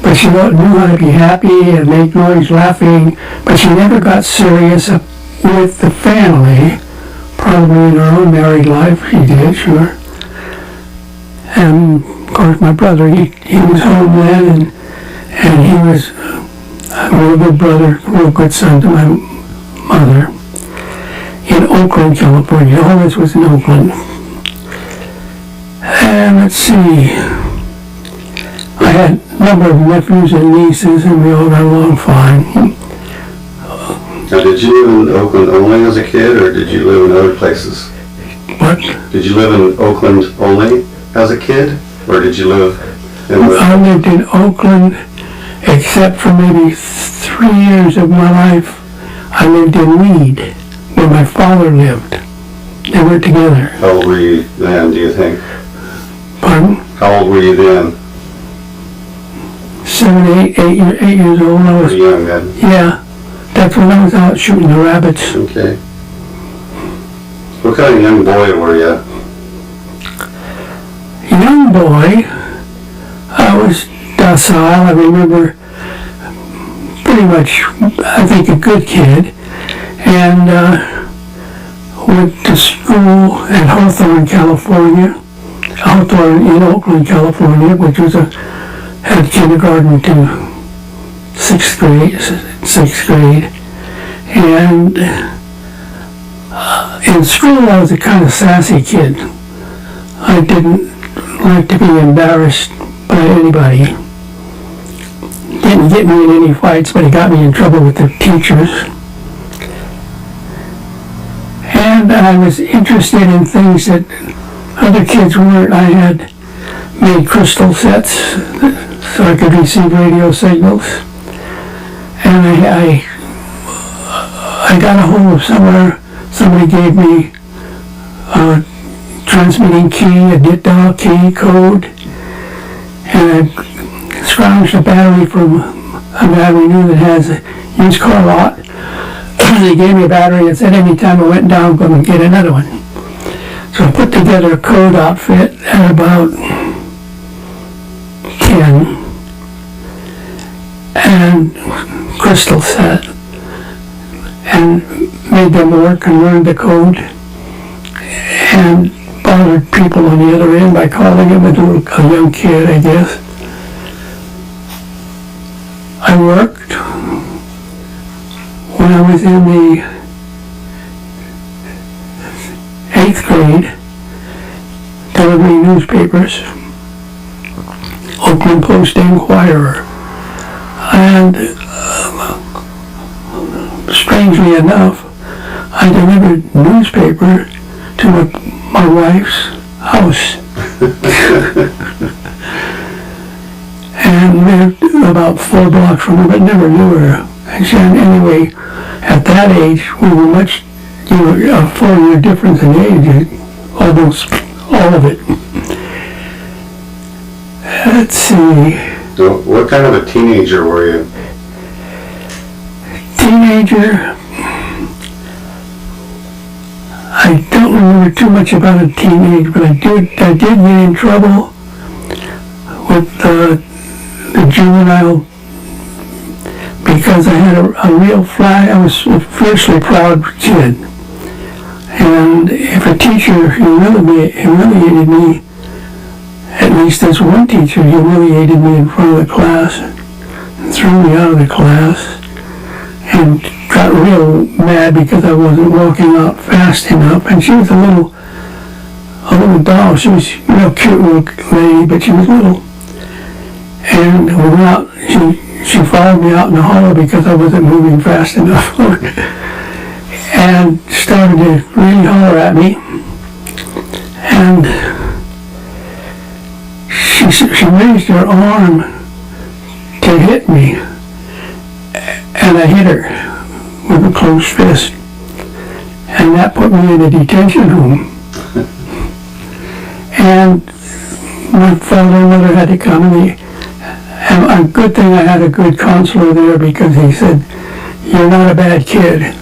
But she knew how to be happy and make noise laughing, but she never got serious with the family. Probably in her own married life she did, sure. And of course my brother, he was home then, and he was a real good brother, a real good son to my mother. In Oakland, California. All this was in Oakland. And let's see, I had a number of nephews and nieces, and we all got along fine. Now, did you live in Oakland only as a kid, or did you live in other places? But Did you live in Oakland only as a kid? Or did you live in I lived in Oakland, except for maybe 3 years of my life, I lived in Weed, where my father lived. They were together. How old were you then, do you think? Pardon? How old were you then? 8 years old. I was, Pretty young then. yeah, that's when I was out shooting the rabbits. Okay. What kind of young boy were you? Young boy, I was docile. I remember pretty much, I think, a good kid. And went to school at Hawthorne, California. Hawthorne in Oakland, California, which was had kindergarten to sixth grade. And in school I was a kind of sassy kid. I didn't like to be embarrassed by anybody. Didn't get me in any fights, but it got me in trouble with the teachers. And I was interested in things that other kids weren't. I had made crystal sets so I could receive radio signals. And I got a hold of somebody gave me a transmitting key, a DIT-dial key code, and I scrounged a battery from a battery new that has a used car lot. They gave me a battery and said anytime I went down, go and get another one. So I put together a code outfit at about 10 and crystal set and made them work and learned the code and bothered people on the other end by calling them a young kid, I guess. I worked when I was in the 8th grade, delivering newspapers, Oakland Post-Inquirer, and strangely enough, I delivered newspaper to my wife's house. And lived about 4 blocks from her, but never knew her. And she, anyway, at that age, we were much, a 4-year difference in age, almost all of it. Let's see. So what kind of a teenager were you? Teenager, I don't remember too much about a teenage, but I did get in trouble with the juvenile because I had a real flag. I was a fiercely proud kid. And if a teacher humiliated me, at least this one teacher humiliated me in front of the class and threw me out of the class and got real mad because I wasn't walking out fast enough. And she was a little doll. She was a real cute little lady, but she was little. And we went out, she followed me out in the hall because I wasn't moving fast enough. And started to really holler at me. And she raised her arm to hit me. And I hit her with a closed fist. And that put me in a detention room. And my father and mother had to come, and a good thing I had a good counselor there because he said, "You're not a bad kid."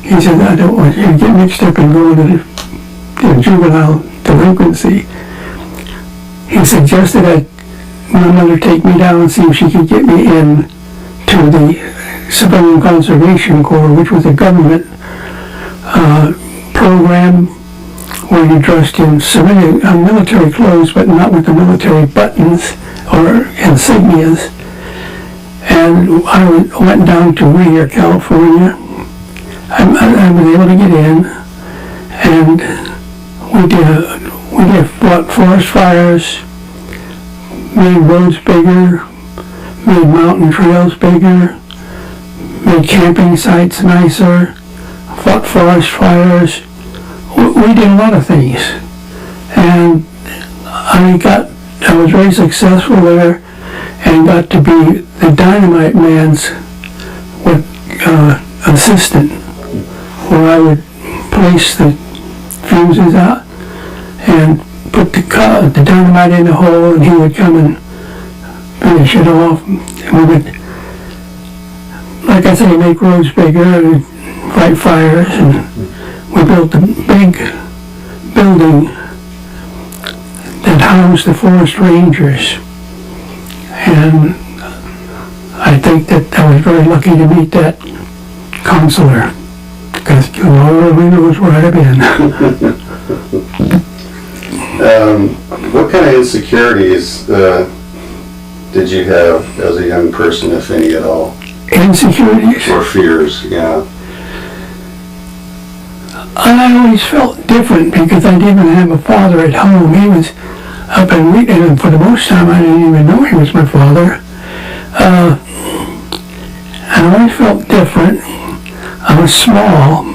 He said, "I don't want you to get mixed up and go into the juvenile delinquency." He suggested that my mother take me down and see if she could get me in to the Civilian Conservation Corps, which was a government program where you dressed in civilian military clothes, but not with the military buttons or insignias. And I went down to Whittier, California. I was able to get in, and we did forest fires, made roads bigger, made mountain trails bigger, made camping sites nicer, fought forest fires, we did a lot of things, and I was very successful there, and got to be the dynamite man's assistant, where I would place the fuses out and put the dynamite in the hole, and he would come and finish it off. And we would, like I say, make roads bigger and fight fires, and we built a big building that housed the Forrest Rangers. And I think that I was very lucky to meet that counselor, because Lord only knows where I'd have been. What kind of insecurities did you have as a young person, if any at all? Insecurities? Or fears, yeah. I always felt different because I didn't have a father at home. He was up in Wheaton, and for the most time I didn't even know he was my father. I always felt different. I was small.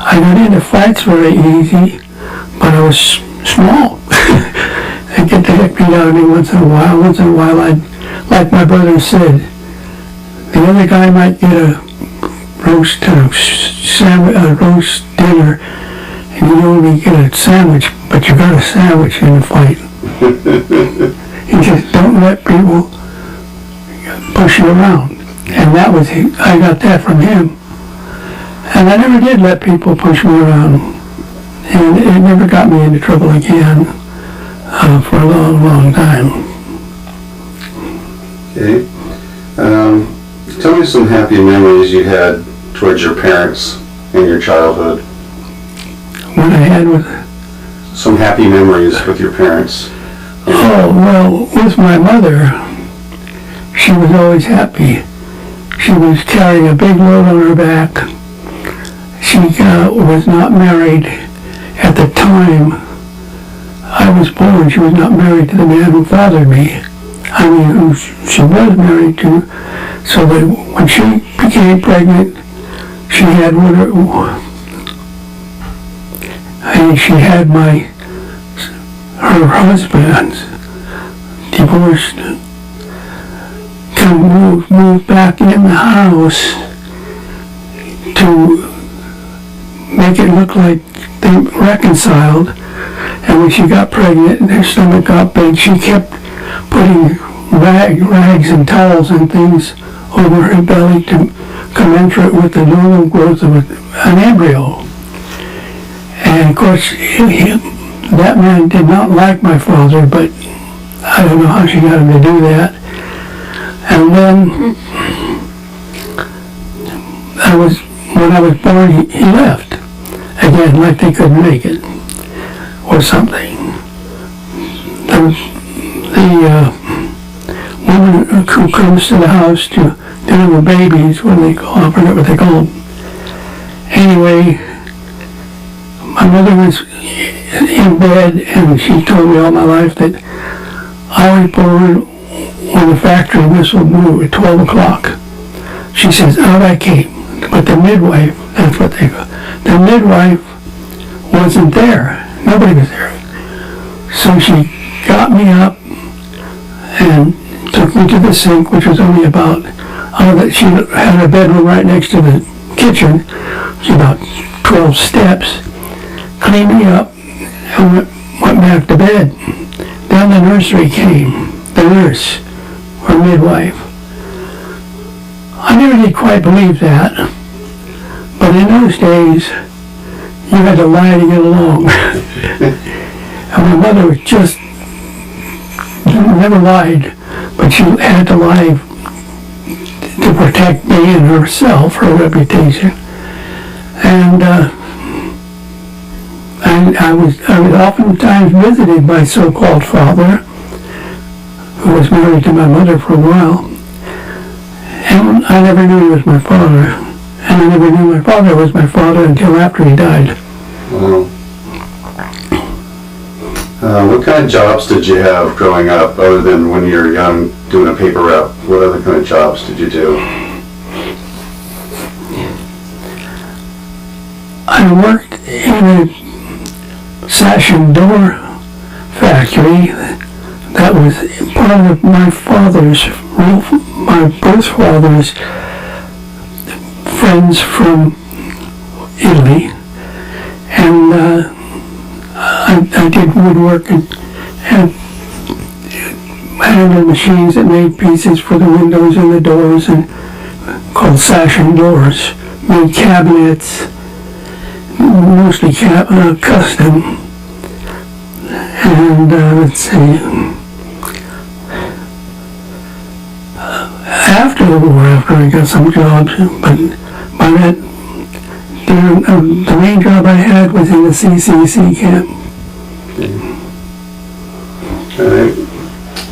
I got into fights very easy, but I was small. They'd get the heck beat out of me once in a while. Once in a while, like my brother said, the other guy might get a roast dinner, and you only get a sandwich, but you got a sandwich in the fight. You just don't let people push you around. And that was, I got that from him. And I never did let people push me around. And it never got me into trouble again for a long, long time. Okay. Tell me some happy memories you had towards your parents in your childhood. What I had with... Some happy memories with your parents. Oh, well, with my mother, she was always happy. She was carrying a big load on her back. She was not married at the time I was born. She was not married to the man who fathered me. I mean, who she was married to. So that when she became pregnant, she had she had her husband divorced, kind of moved back in the house to make it look like they reconciled. And when she got pregnant and her stomach got big, she kept putting rags and towels and things over her belly to commensurate with the normal growth of an embryo. And of course, that man did not like my father, but I don't know how she got him to do that. And then, when I was born, he left. Again, like they couldn't make it, or something. The woman who comes to the house to deliver babies, I forget what they call them. Anyway, my mother was in bed, and she told me all my life that I was born when the factory whistle blew at 12 o'clock. She says, out I came. But the midwife, that's what they call, the midwife wasn't there. Nobody was there. So she got me up and took me to the sink, which was only about, she had a bedroom right next to the kitchen. It was about 12 steps. Cleaned me up and went back to bed. Then the nursery came, the nurse, or midwife. I never did quite believe that, but in those days, you had to lie to get along. And my mother was just, never lied, but she had to lie to protect me and herself, her reputation. And I was oftentimes visited by so-called father, who was married to my mother for a while. And I never knew he was my father. And I never knew my father was my father until after he died. Wow. What kind of jobs did you have growing up, other than when you were young doing a paper route? What other kind of jobs did you do? I worked in a sash and door factory that was part of my birth father's friends from Italy, and I did woodwork and handled machines that made pieces for the windows and the doors, and called sash and doors. Made cabinets, mostly custom. And let's see. After the war, after I got some jobs, but by that, the main job I had was in the CCC camp.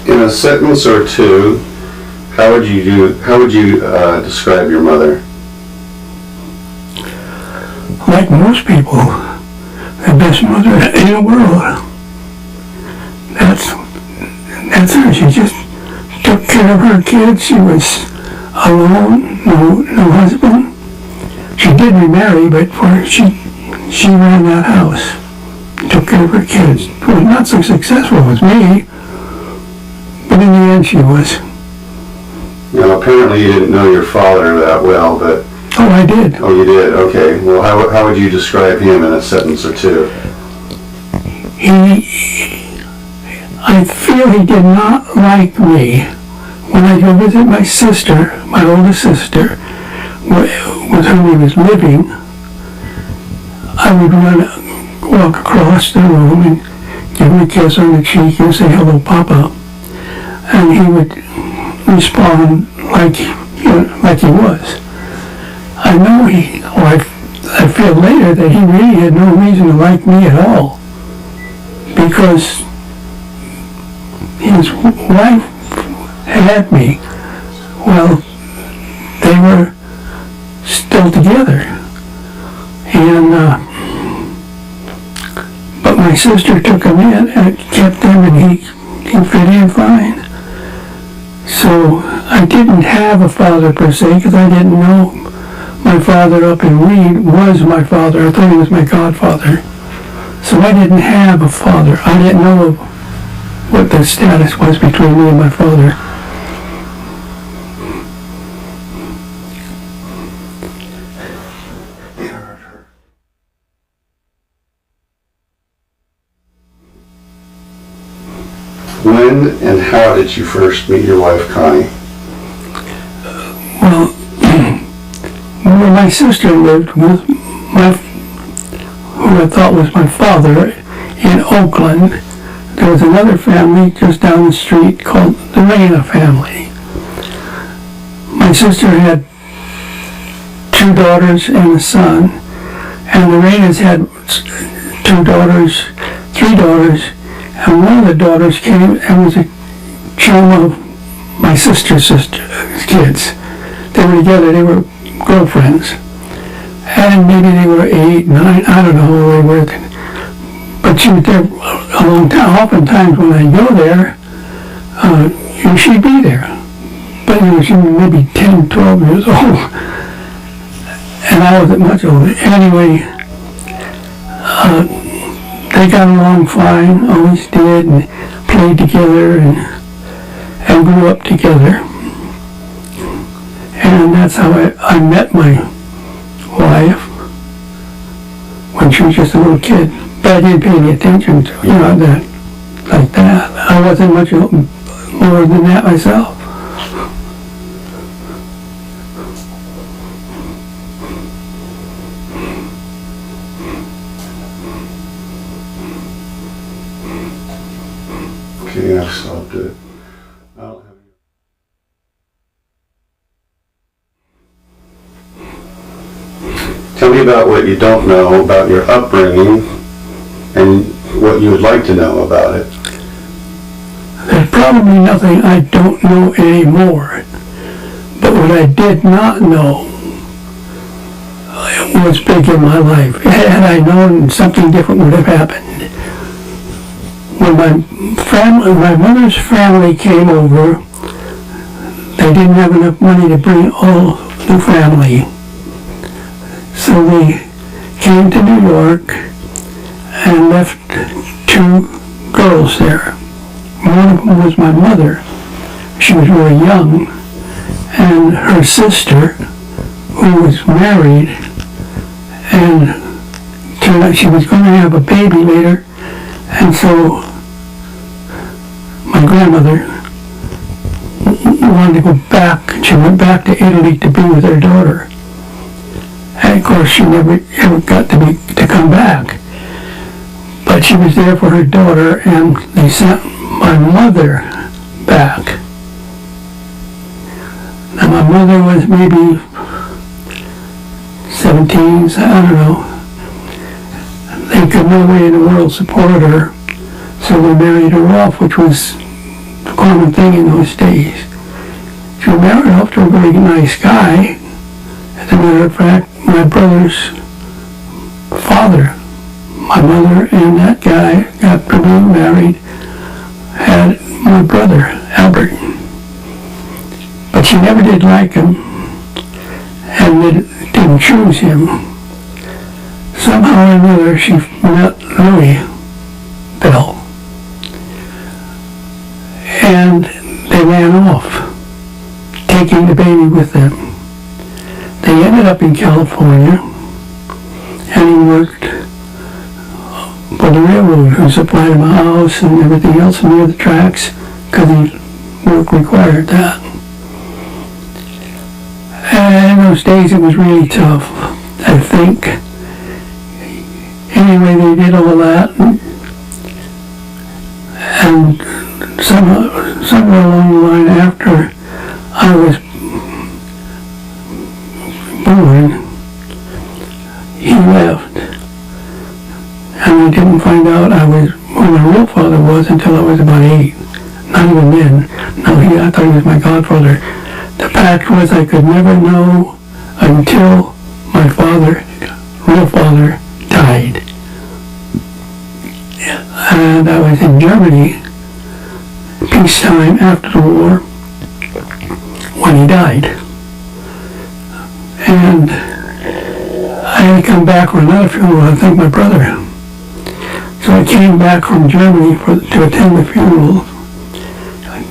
In a sentence or two, how would you describe your mother? Like most people, the best mother in the world. That's her. She just took care of her kids. She was alone, no husband. She did remarry, but she ran that house, took care of her kids. She was not so successful as me, but in the end she was. Now, apparently you didn't know your father that well, but... Oh, I did. Oh, you did? Okay. Well, how would you describe him in a sentence or two? I feel he did not like me. When I go visit my sister, my oldest sister, with whom he was living, I would walk across the room and give him a kiss on the cheek and say, "Hello, Papa." And he would respond like he was. I know I feel later that he really had no reason to like me at all, because his wife had me while they were still together, and but my sister took him in and kept him, and he fit in fine. So I didn't have a father per se, because I didn't know my father up in Reed was my father. I thought he was my godfather. So I didn't have a father. I didn't know what the status was between me and my father. When and how did you first meet your wife, Connie? Well, where my sister lived with who I thought was my father in Oakland, there was another family just down the street called the Reyna family. My sister had 2 daughters and a son, and the Reynas had 3 daughters, and one of the daughters came and was a chum of my sister's kids. They were together, they were girlfriends. And maybe they were 8, 9, I don't know who they were. But she was there a long time. Oftentimes when I go there, she'd be there. But she was maybe 10, 12 years old. And I wasn't much older. Anyway, they got along fine, always did, and played together and grew up together. And that's how I met my wife when she was just a little kid. But I didn't pay any attention to, that like that. I wasn't much more than that myself. Okay, I've stopped it. I don't have Tell me about what you don't know about your upbringing and what you would like to know about it. There's probably nothing I don't know anymore. But what I did not know was big in my life. Had I known, something different would have happened. When my mother's family came over, they didn't have enough money to bring all the family. So they came to New York, and left two girls there. One of them was my mother. She was very young, and her sister, who was married, and turned out she was going to have a baby later, and so my grandmother wanted to go back. She went back to Italy to be with her daughter. And of course, she never ever got to come back. But she was there for her daughter, and they sent my mother back. Now, my mother was maybe 17, I don't know. They could no way in the world support her, so they married her off, which was a common thing in those days. She was married off to a very nice guy. As a matter of fact, my brother's father, my mother and that guy got to be married, had my brother, Albert. But she never did like him, and didn't choose him. Somehow or another, she met Louis Bell, and they ran off, taking the baby with them. They ended up in California, and he worked for the railroad, who supplied him a house and everything else near the tracks, because his work required that. And in those days it was really tough, I think. Anyway, they did all that, and somewhere along the line after I was born, he left. And I didn't find out who my real father was until I was about 8. Not even then. No, I thought he was my godfather. The fact was I could never know until my real father, died. And I was in Germany, peacetime after the war, when he died. And I had to come back for another funeral, I think my brother. So I came back from Germany to attend the funeral,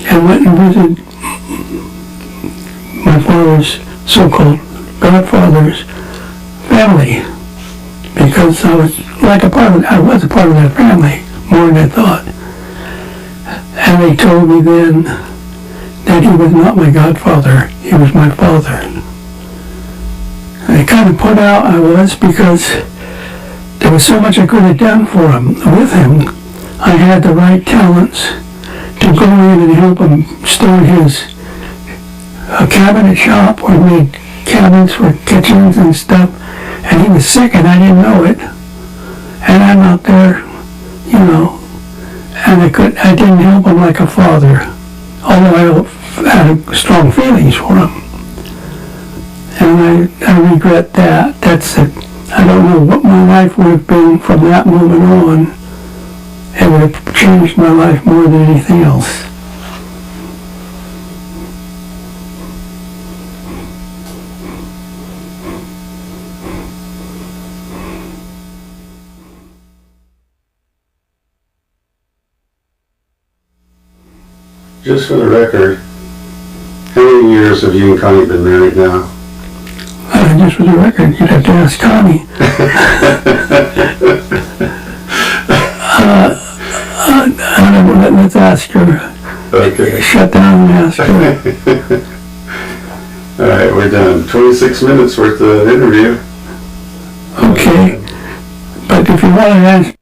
and went and visited my father's so-called godfather's family, because I was a part of that family, more than I thought. And they told me then that he was not my godfather, he was my father. And I kind of put out I was, because there was so much I could have done for him, with him. I had the right talents to go in and help him start his cabinet shop, where he made cabinets for kitchens and stuff. And he was sick and I didn't know it. And I'm out there, and I didn't help him like a father, although I had strong feelings for him. And I regret that. That's it. I don't know what my life would have been from that moment on. It would have changed my life more than anything else. Just for the record, how many years have you and Connie been married now? Just for the record, you'd have to ask Connie. I don't know, let's ask her. Okay. Shut down and ask her. All right, we're done. 26 minutes worth of interview. Okay. But if you want to ask